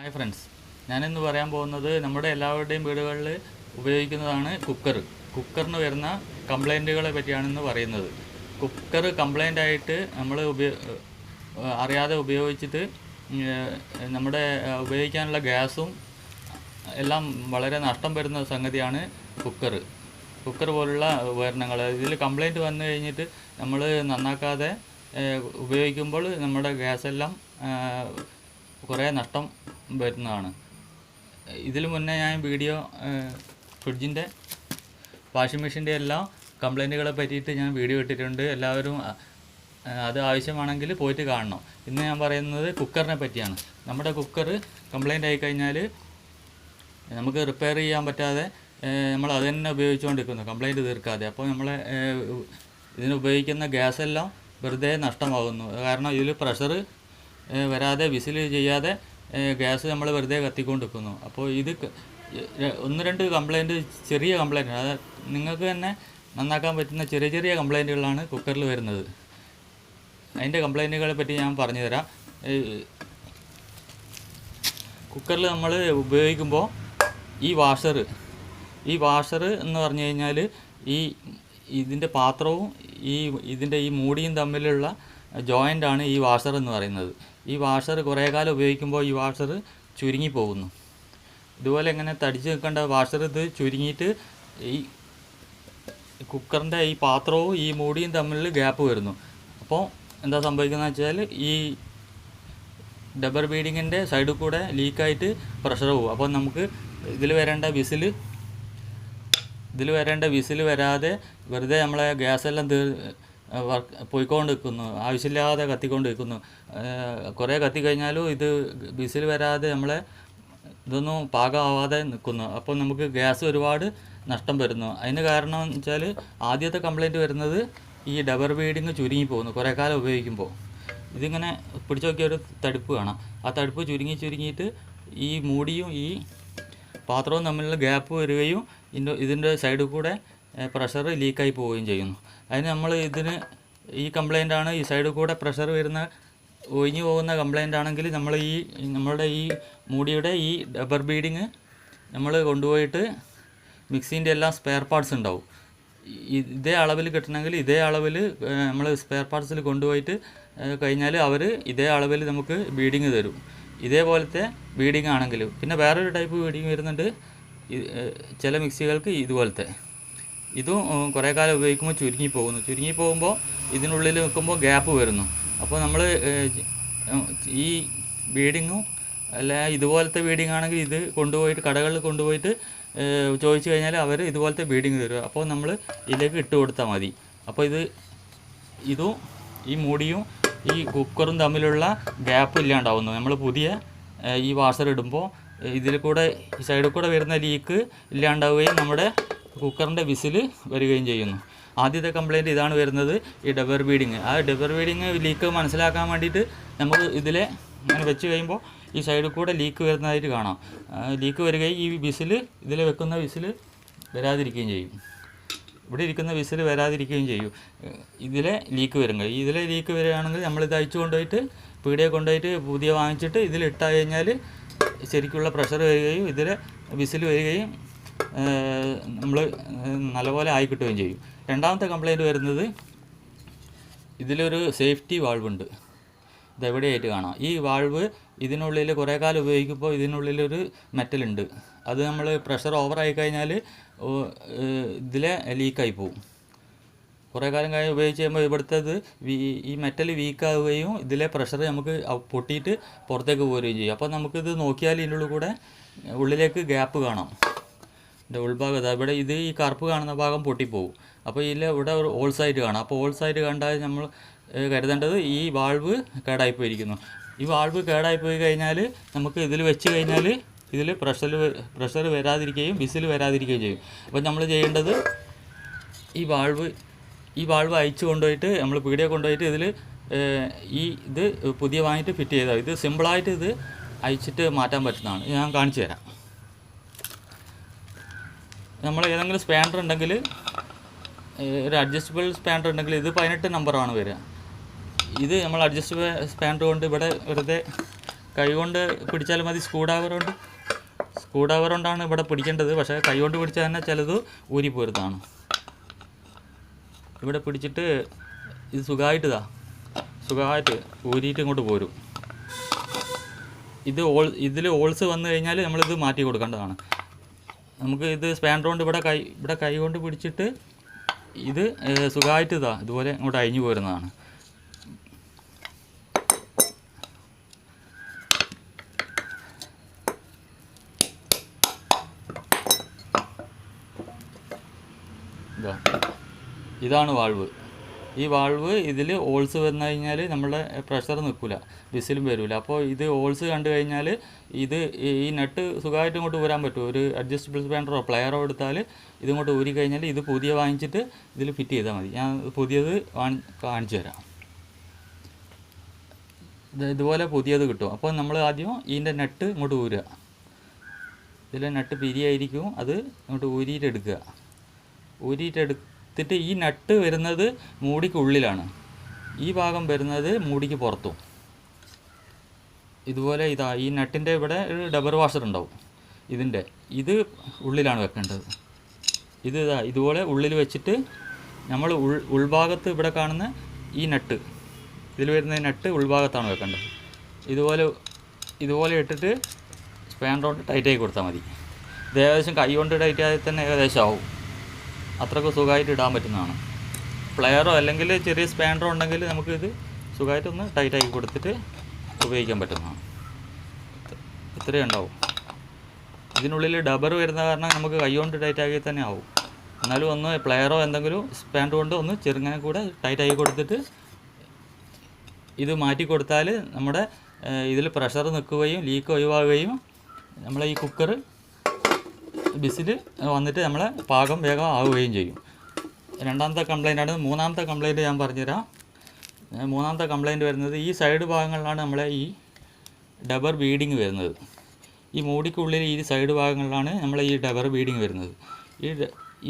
Hi friends, ഞാനിന്ന് പറയാൻ പോകുന്നത് നമ്മുടെ എല്ലാവരുടെയും വീടുകളിൽ ഉപയോഗിക്കുന്നതാണ് കുക്കറിന് വരുന്ന കംപ്ലൈൻറ്റുകളെ പറ്റിയാണെന്ന് പറയുന്നത്. കുക്കർ കംപ്ലൈൻ്റ് ആയിട്ട് നമ്മൾ അറിയാതെ ഉപയോഗിച്ചിട്ട് നമ്മുടെ ഉപയോഗിക്കാനുള്ള ഗ്യാസും എല്ലാം വളരെ നഷ്ടം വരുന്ന സംഗതിയാണ് കുക്കർ പോലുള്ള ഉപകരണങ്ങൾ. ഇതിൽ കംപ്ലൈൻറ്റ് വന്നു കഴിഞ്ഞിട്ട് നമ്മൾ നന്നാക്കാതെ ഉപയോഗിക്കുമ്പോൾ നമ്മുടെ ഗ്യാസെല്ലാം കുറേ നഷ്ടം വരുന്നതാണ്. ഇതിൽ മുന്നേ ഞാൻ വീഡിയോ ഫ്രിഡ്ജിൻ്റെ, വാഷിംഗ് മെഷീൻ്റെ എല്ലാം കംപ്ലൈൻറ്റുകളെ പറ്റിയിട്ട് ഞാൻ വീഡിയോ ഇട്ടിട്ടുണ്ട്. എല്ലാവരും അത് ആവശ്യമാണെങ്കിൽ പോയിട്ട് കാണണം. ഇന്ന് ഞാൻ പറയുന്നത് കുക്കറിനെ പറ്റിയാണ്. നമ്മുടെ കുക്കർ കംപ്ലൈൻ്റ് ആയിക്കഴിഞ്ഞാൽ നമുക്ക് റിപ്പയർ ചെയ്യാൻ പറ്റാതെ നമ്മൾ അത് തന്നെ ഉപയോഗിച്ചുകൊണ്ടിരിക്കുന്നു, കംപ്ലൈൻറ്റ് തീർക്കാതെ. അപ്പോൾ നമ്മളെ ഇതിന് ഉപയോഗിക്കുന്ന ഗ്യാസെല്ലാം വെറുതെ നഷ്ടമാകുന്നു. കാരണം ഇതിൽ പ്രഷർ വരാതെ, വിസിൽ ചെയ്യാതെ ഗ്യാസ് നമ്മൾ വെറുതെ കത്തിക്കൊണ്ടിരിക്കുന്നു. അപ്പോൾ ഇത് ഒന്ന് രണ്ട് കംപ്ലൈൻറ്റ്, ചെറിയ കംപ്ലൈൻറ്റ്, അത് നിങ്ങൾക്ക് തന്നെ നന്നാക്കാൻ പറ്റുന്ന ചെറിയ ചെറിയ കംപ്ലൈൻറ്റുകളാണ് കുക്കറിൽ വരുന്നത്. അതിൻ്റെ കംപ്ലൈൻറ്റുകളെ പറ്റി ഞാൻ പറഞ്ഞു തരാം. കുക്കറിൽ നമ്മൾ ഉപയോഗിക്കുമ്പോൾ ഈ വാഷർ എന്ന് പറഞ്ഞു കഴിഞ്ഞാൽ ഇതിൻ്റെ പാത്രവും ഇതിൻ്റെ ഈ മൂടിയും തമ്മിലുള്ള ജോയിൻ്റാണ് ഈ വാഷർ എന്ന് പറയുന്നത്. ഈ വാഷർ കുറേ കാലം ഉപയോഗിക്കുമ്പോൾ ഈ വാഷർ ചുരുങ്ങി പോകുന്നു. ഇതുപോലെ ഇങ്ങനെ തടിച്ച് നിൽക്കേണ്ട വാഷർ ഇത് ചുരുങ്ങിയിട്ട് ഈ കുക്കറിൻ്റെ ഈ പാത്രവും ഈ മൂടിയും തമ്മിൽ ഗ്യാപ്പ് വരുന്നു. അപ്പോൾ എന്താ സംഭവിക്കുന്നത് വെച്ചാൽ ഈ ഡബർ ബീഡിങ്ങിൻ്റെ സൈഡിൽ കൂടെ ലീക്കായിട്ട് പ്രഷർ പോകും. അപ്പോൾ നമുക്ക് ഇതിൽ വരേണ്ട വിസിൽ വരാതെ വെറുതെ നമ്മളെ ഗ്യാസെല്ലാം പോയിക്കൊണ്ട് നിൽക്കുന്നു, ആവശ്യമില്ലാതെ കത്തിക്കൊണ്ട് നിൽക്കുന്നു. കുറേ കത്തിക്കഴിഞ്ഞാലും ഇത് വിസിൽ വരാതെ നമ്മളെ ഇതൊന്നും പാകമാവാതെ നിൽക്കുന്നു. അപ്പോൾ നമുക്ക് ഗ്യാസ് ഒരുപാട് നഷ്ടം വരുന്നു. അതിന് കാരണം എന്ന് വെച്ചാൽ ആദ്യത്തെ കംപ്ലൈൻറ്റ് വരുന്നത് ഈ ഡബർ ബീഡിങ് ചുരുങ്ങി പോകുന്നു കുറേ കാലം ഉപയോഗിക്കുമ്പോൾ. ഇതിങ്ങനെ പിടിച്ചു നോക്കിയൊരു തടുപ്പ് കാണാം. ആ തടുപ്പ് ചുരുങ്ങിയിട്ട് ഈ മൂടിയും ഈ പാത്രവും തമ്മിലുള്ള ഗ്യാപ്പ് വരികയും ഇതിൻ്റെ സൈഡിൽ കൂടെ പ്രഷർ ലീക്കായി പോവുകയും ചെയ്യുന്നു. അതിന് നമ്മൾ ഈ കംപ്ലൈൻ്റാണ്, ഈ സൈഡിൽ കൂടെ പ്രഷർ ഒഴിഞ്ഞു പോകുന്ന കംപ്ലൈൻ്റ് ആണെങ്കിൽ നമ്മളുടെ ഈ മൂടിയുടെ ഈ ഡബർ ബീഡിങ് നമ്മൾ കൊണ്ടുപോയിട്ട് മിക്സീൻ്റെ എല്ലാം സ്പെയർ പാർട്സ് ഉണ്ടാവും. ഇതേ അളവിൽ കിട്ടണമെങ്കിൽ ഇതേ അളവിൽ നമ്മൾ സ്പെയർ പാർട്സിൽ കൊണ്ടുപോയിട്ട് കഴിഞ്ഞാൽ അവർ ഇതേ അളവിൽ നമുക്ക് ബീഡിങ് തരും. ഇതേപോലത്തെ ബീഡിങ് ആണെങ്കിൽ. പിന്നെ വേറൊരു ടൈപ്പ് ബീഡിങ് വരുന്നുണ്ട് ചില മിക്സികൾക്ക്. ഇതുപോലത്തെ ഇതും കുറേ കാലം ഉപയോഗിക്കുമ്പോൾ ചുരുങ്ങി പോകുമ്പോൾ ഇതിനുള്ളിൽ നിൽക്കുമ്പോൾ ഗ്യാപ്പ് വരുന്നു. അപ്പോൾ നമ്മൾ ഈ ബീഡിങ്ങും അല്ല ഇതുപോലത്തെ ബീഡിങ് ആണെങ്കിൽ ഇത് കൊണ്ടുപോയിട്ട് കടകളിൽ കൊണ്ടുപോയിട്ട് ചോദിച്ചു കഴിഞ്ഞാൽ അവർ ഇതുപോലത്തെ ബീഡിങ് തരും. അപ്പോൾ നമ്മൾ ഇതിലേക്ക് ഇട്ട് കൊടുത്താൽ മതി. അപ്പോൾ ഇതും ഈ മൂടിയും ഈ കുക്കറും തമ്മിലുള്ള ഗ്യാപ്പ് ഇല്ലാണ്ടാവുന്നു. നമ്മൾ പുതിയ ഈ വാഷർ ഇടുമ്പോൾ ഇതിൽ കൂടെ ഈ സൈഡിൽ കൂടെ വരുന്ന ലീക്ക് ഇല്ലാണ്ടാവുകയും നമ്മുടെ കുക്കറിൻ്റെ വിസിൽ വരികയും ചെയ്യുന്നു. ആദ്യത്തെ കംപ്ലൈൻറ്റ് ഇതാണ് വരുന്നത്, ഈ ഡബർ ബീഡിങ്. ആ ഡബർ ബീഡിങ് ലീക്ക് മനസ്സിലാക്കാൻ വേണ്ടിയിട്ട് നമുക്ക് ഇതിലെ ഇങ്ങനെ വെച്ച് കഴിയുമ്പോൾ ഈ സൈഡിൽ കൂടെ ലീക്ക് വരുന്നതായിട്ട് കാണാം. ലീക്ക് വരികയും ഈ ഇതിൽ വെക്കുന്ന വിസിൽ വരാതിരിക്കുകയും ചെയ്യും. ഇവിടെ ഇരിക്കുന്ന വിസിൽ വരാതിരിക്കുകയും ചെയ്യും. ഇതിലെ ലീക്ക് വരികയാണെങ്കിൽ നമ്മളിത് അയച്ചു കൊണ്ടുപോയിട്ട് പീടികയിൽ കൊണ്ടുപോയിട്ട് പുതിയ വാങ്ങിച്ചിട്ട് ഇതിലിട്ട് കഴിഞ്ഞാൽ ശരിക്കുള്ള പ്രഷർ വരികയും ഇതിലെ വിസിൽ വരികയും നമ്മൾ നല്ലപോലെ ആയി കിട്ടുകയും ചെയ്യും. രണ്ടാമത്തെ കംപ്ലൈൻറ്റ് വരുന്നത് ഇതിലൊരു സേഫ്റ്റി വാൾവുണ്ട്. ഇതെവിടെയായിട്ട് കാണാം. ഈ വാൾവ് ഇതിനുള്ളിൽ കുറേ കാലം ഉപയോഗിക്കുമ്പോൾ ഇതിനുള്ളിലൊരു മെറ്റലുണ്ട്. അത് നമ്മൾ പ്രഷർ ഓവറായി കഴിഞ്ഞാൽ ഇതിലെ ലീക്കായി പോകും. കുറേ കാലം കഴിഞ്ഞ് ഉപയോഗിച്ച് കഴിയുമ്പോൾ ഇവിടുത്തേത് ഈ മെറ്റൽ വീക്കാവുകയും ഇതിലെ പ്രഷർ നമുക്ക് പൊട്ടിയിട്ട് പുറത്തേക്ക് പോരുകയും ചെയ്യും. അപ്പോൾ നമുക്കിത് നോക്കിയാൽ ഇതിനുള്ളിൽ കൂടെ ഉള്ളിലേക്ക് ഗ്യാപ്പ് കാണാം. ഇതിൻ്റെ ഉൾഭാഗത്ത് ഇവിടെ ഈ കറുപ്പ് കാണുന്ന ഭാഗം പൊട്ടിപ്പോവും. അപ്പോൾ ഇവിടെ ഒരു ഹോൾസായിട്ട് കാണാം. അപ്പോൾ ഹോൾസായിട്ട് കണ്ടാൽ നമ്മൾ കരുതേണ്ടത് ഈ വാൾവ് കേടായിപ്പോയിരിക്കുന്നു. ഈ വാൾവ് കേടായിപ്പോയി കഴിഞ്ഞാൽ നമുക്ക് ഇതിൽ വെച്ച് കഴിഞ്ഞാൽ ഇതിൽ പ്രഷർ വരാതിരിക്കുകയും വിസിൽ വരാതിരിക്കുകയും ചെയ്യും. അപ്പോൾ നമ്മൾ ചെയ്യേണ്ടത് ഈ വാൾവ് അയച്ചു കൊണ്ടുപോയിട്ട് നമ്മൾ പീടികയിൽ കൊണ്ടുപോയിട്ട് ഇത് പുതിയ വാങ്ങിയിട്ട് ഫിറ്റ് ചെയ്താൽ ഇത് സിമ്പിളായിട്ട് ഇത് അയച്ചിട്ട് മാറ്റാൻ പറ്റുന്നതാണ്. ഞാൻ കാണിച്ചു തരാം. നമ്മൾ ഏതെങ്കിലും സ്പാനർ ഉണ്ടെങ്കിൽ, ഒരു അഡ്ജസ്റ്റബിൾ സ്പാനർ ഉണ്ടെങ്കിൽ, ഇത് 18 നമ്പറാണ് വരിക. ഇത് നമ്മൾ അഡ്ജസ്റ്റബിൾ സ്പാനർ കൊണ്ട് ഇവിടെ വെറുതെ കൈ കൊണ്ട് പിടിച്ചാൽ മതി. സ്ക്രൂ ഡ്രൈവർ കൊണ്ടാണ് ഇവിടെ പിടിക്കേണ്ടത്. പക്ഷേ കൈ കൊണ്ട് പിടിച്ചാൽ തന്നെ ചിലത് ഊരിപ്പോരുന്നതാണ്. ഇവിടെ പിടിച്ചിട്ട് ഇത് സുഖമായിട്ട് ഊരിയിട്ട് ഇങ്ങോട്ട് പോരും. ഇതിൽ ഹോൾസ് വന്നു കഴിഞ്ഞാൽ നമ്മളിത് മാറ്റി കൊടുക്കേണ്ടതാണ്. നമുക്ക് ഇത് സ്പാൻഡർ കൊണ്ട് ഇവിടെ കൈ കൊണ്ട് പിടിച്ചിട്ട് ഇത് സുഖമായിട്ട് ഇതുപോലെ ഇങ്ങോട്ട് അഴിഞ്ഞു പോരുന്നതാണ്. ഇതാണ് വാൾവ്. ഈ വാൾവ് ഇതിൽ ഹോൾസ് വന്നു കഴിഞ്ഞാൽ നമ്മുടെ പ്രഷർ നിൽക്കില്ല, വിസിലും വരില്ല. അപ്പോൾ ഇത് ഹോൾസ് കണ്ടു കഴിഞ്ഞാൽ ഈ നട്ട് സുഖമായിട്ട് ഇങ്ങോട്ട് ഊരാൻ പറ്റും. ഒരു അഡ്ജസ്റ്റബിൾ സ്പാൻഡറോ പ്ലെയറോ എടുത്താൽ ഇതിങ്ങോട്ട് ഊരി കഴിഞ്ഞാൽ ഇത് പുതിയ വാങ്ങിച്ചിട്ട് ഇതിൽ ഫിറ്റ് ചെയ്താൽ മതി. ഞാൻ പുതിയത് കാണിച്ചു തരാം. ഇതുപോലെ പുതിയത് കിട്ടും. അപ്പോൾ നമ്മൾ ആദ്യം ഇതിൻ്റെ നട്ട് ഇങ്ങോട്ട് ഊരുക. ഇതിലെ നട്ട് പിരിയായിരിക്കും, അത് ഇങ്ങോട്ട് ഊരിയിട്ടെടുത്തിട്ട് ഈ നട്ട് വരുന്നത് മൂടിക്കുള്ളിലാണ്, ഈ ഭാഗം വരുന്നത് മൂടിക്ക് പുറത്തും. ഇതുപോലെ ഈ നട്ടിൻ്റെ ഇവിടെ ഒരു ഡബർ വാഷർ ഉണ്ടാവും. ഇത് ഉള്ളിലാണ് വെക്കേണ്ടത്. ഇതുപോലെ ഉള്ളിൽ വെച്ചിട്ട് നമ്മൾ ഉൾഭാഗത്ത് ഇവിടെ കാണുന്ന ഈ നട്ട്, ഇതിൽ വരുന്ന നട്ട് ഉൾഭാഗത്താണ് വെക്കേണ്ടത്. ഇതുപോലെ ഇട്ടിട്ട് സ്പാൻഡർ കൊണ്ട് ടൈറ്റാക്കി കൊടുത്താൽ മതി. ഇത് ഏകദേശം കൈ കൊണ്ട് ടൈറ്റ് ആയി തന്നെ ഏകദേശം ആവും. അത്രയ്ക്ക് സുഖമായിട്ട് ഇടാൻ പറ്റുന്നതാണ്. പ്ലെയറോ അല്ലെങ്കിൽ ചെറിയ സ്പാൻഡറോ ഉണ്ടെങ്കിൽ നമുക്കിത് സുഖമായിട്ടൊന്ന് ടൈറ്റാക്കി കൊടുത്തിട്ട് ഉപയോഗിക്കാൻ പറ്റുന്നതാണ്. ഇത്രയും ഉണ്ടാവും. ഇതിനുള്ളിൽ ഡബർ വരുന്ന കാരണം നമുക്ക് കൈ കൊണ്ട് ടൈറ്റാക്കി തന്നെ ആവും. എന്നാലും ഒന്ന് പ്ലെയറോ എന്തെങ്കിലും സ്പാൻഡർ കൊണ്ട് ഒന്ന് ചെറുങ്ങനെ കൂടെ ടൈറ്റാക്കി കൊടുത്തിട്ട് ഇത് മാറ്റി കൊടുത്താൽ നമ്മുടെ ഇതിൽ പ്രഷർ നിൽക്കുകയും ലീക്ക് ഒഴിവാകുകയും നമ്മളെ ഈ കുക്കർ വിസിൽ വന്നിട്ട് നമ്മളെ പാകം വേഗം ആവുകയും ചെയ്യും. രണ്ടാമത്തെ കംപ്ലൈൻ്റാണ്. മൂന്നാമത്തെ കംപ്ലൈൻറ്റ് ഞാൻ പറഞ്ഞുതരാം. മൂന്നാമത്തെ കംപ്ലൈൻറ്റ് വരുന്നത് ഈ സൈഡ് ഭാഗങ്ങളിലാണ് നമ്മളെ ഈ ഡബർ ബീഡിങ് വരുന്നത്. ഈ മൂടിക്കുള്ളിൽ ഈ സൈഡ് ഭാഗങ്ങളിലാണ് നമ്മളെ ഈ ഡബർ ബീഡിങ് വരുന്നത്.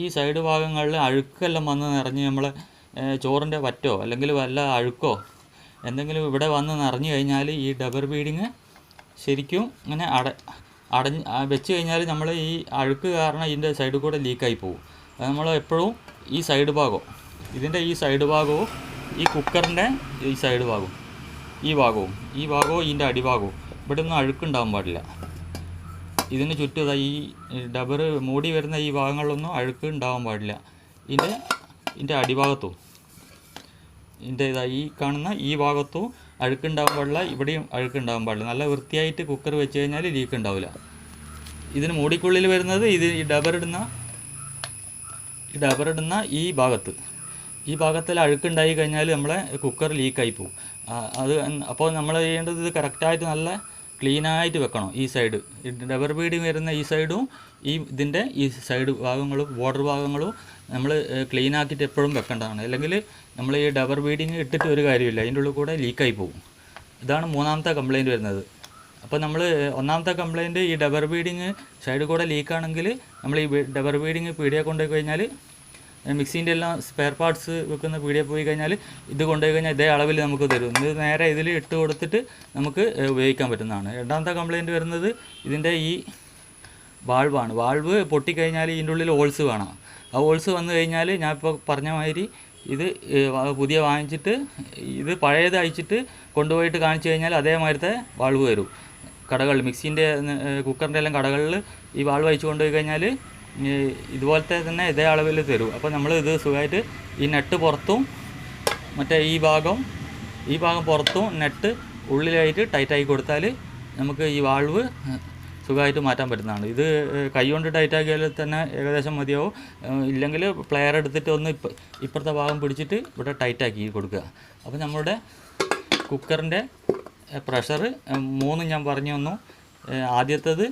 ഈ സൈഡ് ഭാഗങ്ങളിൽ അഴുക്കെല്ലാം വന്ന് നിറഞ്ഞ് നമ്മളെ ചോറിൻ്റെ വറ്റോ അല്ലെങ്കിൽ വല്ല അഴുക്കോ എന്തെങ്കിലും ഇവിടെ വന്ന് നിറഞ്ഞു കഴിഞ്ഞാൽ ഈ ഡബർ ബീഡിങ് ശരിക്കും ഇങ്ങനെ വെച്ച് കഴിഞ്ഞാൽ നമ്മൾ ഈ അഴുക്ക് കാരണം ഇതിൻ്റെ സൈഡിൽ കൂടെ ലീക്കായി പോകും. അത് നമ്മൾ എപ്പോഴും ഈ സൈഡ് ഭാഗവും ഈ സൈഡ് ഭാഗവും ഈ കുക്കറിൻ്റെ ഈ സൈഡ് ഭാഗവും ഈ ഭാഗവും ഇതിൻ്റെ അടിഭാഗവും ഇവിടെ ഒന്നും അഴുക്കുണ്ടാകാൻ പാടില്ല. ഇതിന് ചുറ്റും ഈ ഡബർ മൂടി വരുന്ന ഈ ഭാഗങ്ങളിലൊന്നും അഴുക്ക് ഉണ്ടാകാൻ പാടില്ല. ഇതിൻ്റെ അടിഭാഗത്തും ഈ കാണുന്ന ഈ ഭാഗത്തും അഴുക്കുണ്ടാകാൻ പാടില്ല, ഇവിടെയും അഴുക്കുണ്ടാകാൻ പാടില്ല. നല്ല വൃത്തിയായിട്ട് കുക്കർ വെച്ച് കഴിഞ്ഞാൽ ലീക്ക് ഉണ്ടാവില്ല. ഇതിന് മൂടിക്കുള്ളിൽ വരുന്നത് ഈ ഡബറിടുന്ന ഈ ഭാഗത്തിൽ അഴുക്കുണ്ടായി കഴിഞ്ഞാൽ നമ്മളെ കുക്കർ ലീക്കായി പോകും. അപ്പോൾ നമ്മൾ ചെയ്യേണ്ടത് ഇത് കറക്റ്റായിട്ട് നല്ല ക്ലീനായിട്ട് വെക്കണം. ഈ സൈഡ് ഡബർ ബീഡിങ് വരുന്ന ഈ സൈഡും ഇതിൻ്റെ ഈ സൈഡ് ഭാഗങ്ങളും ബോർഡർ ഭാഗങ്ങളും നമ്മൾ ക്ലീനാക്കിയിട്ട് എപ്പോഴും വെക്കേണ്ടതാണ്. അല്ലെങ്കിൽ നമ്മൾ ഈ ഡബർ ബീഡിങ് ഇട്ടിട്ട് ഒരു കാര്യമില്ല, അതിൻ്റെ ഉള്ളിൽ കൂടെ ലീക്കായി പോകും. ഇതാണ് മൂന്നാമത്തെ കംപ്ലൈൻറ്റ് വരുന്നത്. അപ്പോൾ നമ്മൾ ഒന്നാമത്തെ കംപ്ലൈൻറ്റ് ഈ ഡബർ ബീഡിങ് സൈഡിൽ കൂടെ ലീക്കാണെങ്കിൽ നമ്മൾ ഈ ഡബർ ബീഡിങ് പീടിയെ കൊണ്ടുപോയി കഴിഞ്ഞാൽ മിക്സീൻ്റെ എല്ലാം സ്പെയർ പാർട്സ് വെക്കുന്ന പീടിയെ പോയി കഴിഞ്ഞാൽ ഇത് കൊണ്ടുപോയി കഴിഞ്ഞാൽ ഇതേ അളവിൽ നമുക്ക് തരും. ഇത് നേരെ ഇതിൽ ഇട്ട് കൊടുത്തിട്ട് നമുക്ക് ഉപയോഗിക്കാൻ പറ്റുന്നതാണ്. രണ്ടാമത്തെ കംപ്ലൈൻറ്റ് വരുന്നത് ഇതിൻ്റെ ഈ വാൾവ് പൊട്ടിക്കഴിഞ്ഞാൽ ഇതിൻ്റെ ഉള്ളിൽ ഹോൾസ് വേണം. ആ ഹോൾസ് വന്നു കഴിഞ്ഞാൽ ഞാൻ ഇപ്പോൾ പറഞ്ഞ മാതിരി ഇത് പുതിയ വാങ്ങിച്ചിട്ട് ഇത് പഴയത് അയച്ചിട്ട് കൊണ്ടുപോയിട്ട് കാണിച്ചു കഴിഞ്ഞാൽ അതേമാതിരത്തെ വാൾവ് വരും. മിക്സീൻ്റെ കുക്കറിൻ്റെ എല്ലാം കടകളിൽ ഈ വാൾവ് അയച്ചു കൊണ്ടുപോയി കഴിഞ്ഞാൽ ഇതുപോലത്തെ തന്നെ ഇതേ അളവിൽ തരും. അപ്പോൾ നമ്മൾ ഇത് സുഖമായിട്ട് ഈ നെട്ട് പുറത്തും മറ്റേ ഈ ഭാഗം പുറത്തും നെട്ട് ഉള്ളിലായിട്ട് ടൈറ്റാക്കി കൊടുത്താൽ നമുക്ക് ഈ വാൾവ് സുഖമായിട്ട് മാറ്റാൻ പറ്റുന്നതാണ്. ഇത് കൈ കൊണ്ട് ടൈറ്റാക്കിയാൽ തന്നെ ഏകദേശം മതിയാവും. ഇല്ലെങ്കിൽ പ്ലെയർ എടുത്തിട്ട് ഒന്ന് ഇപ്പുറത്തെ ഭാഗം പിടിച്ചിട്ട് ഇവിടെ ടൈറ്റാക്കി കൊടുക്കുക. അപ്പോൾ നമ്മുടെ കുക്കറിൻ്റെ പ്രഷർ 3 ഞാൻ പറഞ്ഞു തന്നു. ആദ്യത്തേത്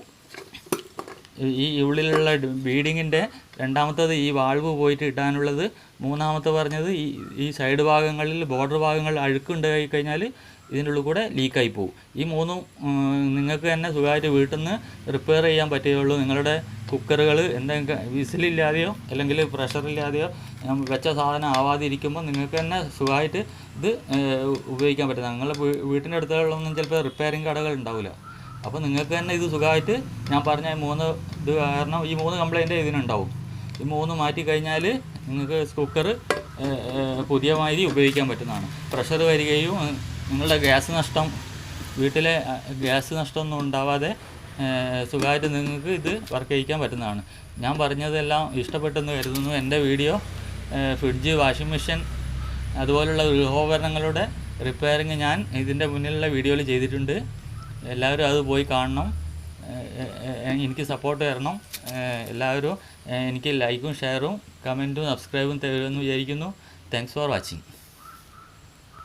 ഈ ഉള്ളിലുള്ള ബീഡിങ്ങിൻ്റെ, രണ്ടാമത്തേത് ഈ വാൾവ് പോയിട്ട് ഇടാനുള്ളത്, മൂന്നാമത്തെ പറഞ്ഞത് ഈ സൈഡ് ഭാഗങ്ങളിൽ ബോർഡർ ഭാഗങ്ങളിൽ അഴുക്കുണ്ടായി കഴിഞ്ഞാൽ ഇതിൻ്റെ ഉള്ളിൽ കൂടെ ലീക്കായി പോകും. ഈ മൂന്നും നിങ്ങൾക്ക് തന്നെ സുഖമായിട്ട് വീട്ടിൽ നിന്ന് റിപ്പയർ ചെയ്യാൻ പറ്റുകയുള്ളൂ. നിങ്ങളുടെ കുക്കറുകൾ എന്തെങ്കിലും വിസിലില്ലാതെയോ അല്ലെങ്കിൽ പ്രഷറില്ലാതെയോ വെച്ച സാധനം ആവാതിരിക്കുമ്പോൾ നിങ്ങൾക്ക് തന്നെ സുഖമായിട്ട് ഇത് ഉപയോഗിക്കാൻ പറ്റും. നിങ്ങളുടെ വീട്ടിൻ്റെ അടുത്തുള്ളൊന്നും ചിലപ്പോൾ റിപ്പയറിങ് കടകൾ ഉണ്ടാവില്ല. അപ്പോൾ നിങ്ങൾക്ക് തന്നെ ഇത് സുഖമായിട്ട് ഞാൻ പറഞ്ഞ 3 ഇത് കാരണം ഈ 3 കംപ്ലൈൻറ്റ് ഇതിനുണ്ടാവും. ഈ 3 മാറ്റി കഴിഞ്ഞാൽ നിങ്ങൾക്ക് കുക്കർ പുതിയ മാതിരി ഉപയോഗിക്കാൻ പറ്റുന്നതാണ്. പ്രഷർ വരികയും നിങ്ങളുടെ വീട്ടിലെ ഗ്യാസ് നഷ്ടമൊന്നും ഉണ്ടാവാതെ സുഖമായിട്ട് നിങ്ങൾക്ക് ഇത് വർക്ക് ചെയ്യിക്കാൻ പറ്റുന്നതാണ്. ഞാൻ പറഞ്ഞതെല്ലാം ഇഷ്ടപ്പെട്ടെന്ന് കരുതുന്നു. എൻ്റെ വീഡിയോ ഫ്രിഡ്ജ്, വാഷിംഗ് മെഷീൻ അതുപോലുള്ള ഗൃഹോപകരണങ്ങളുടെ റിപ്പയറിങ് ഞാൻ ഇതിൻ്റെ മുന്നിലുള്ള വീഡിയോയിൽ ചെയ്തിട്ടുണ്ട്. എല്ലാവരും അത് പോയി കാണണം. എനിക്ക് സപ്പോർട്ട് തരണം. എല്ലാവരും എനിക്ക് ലൈക്കും ഷെയറും കമൻറ്റും സബ്സ്ക്രൈബും തരുമെന്ന് വിചാരിക്കുന്നു. Thanks for watching.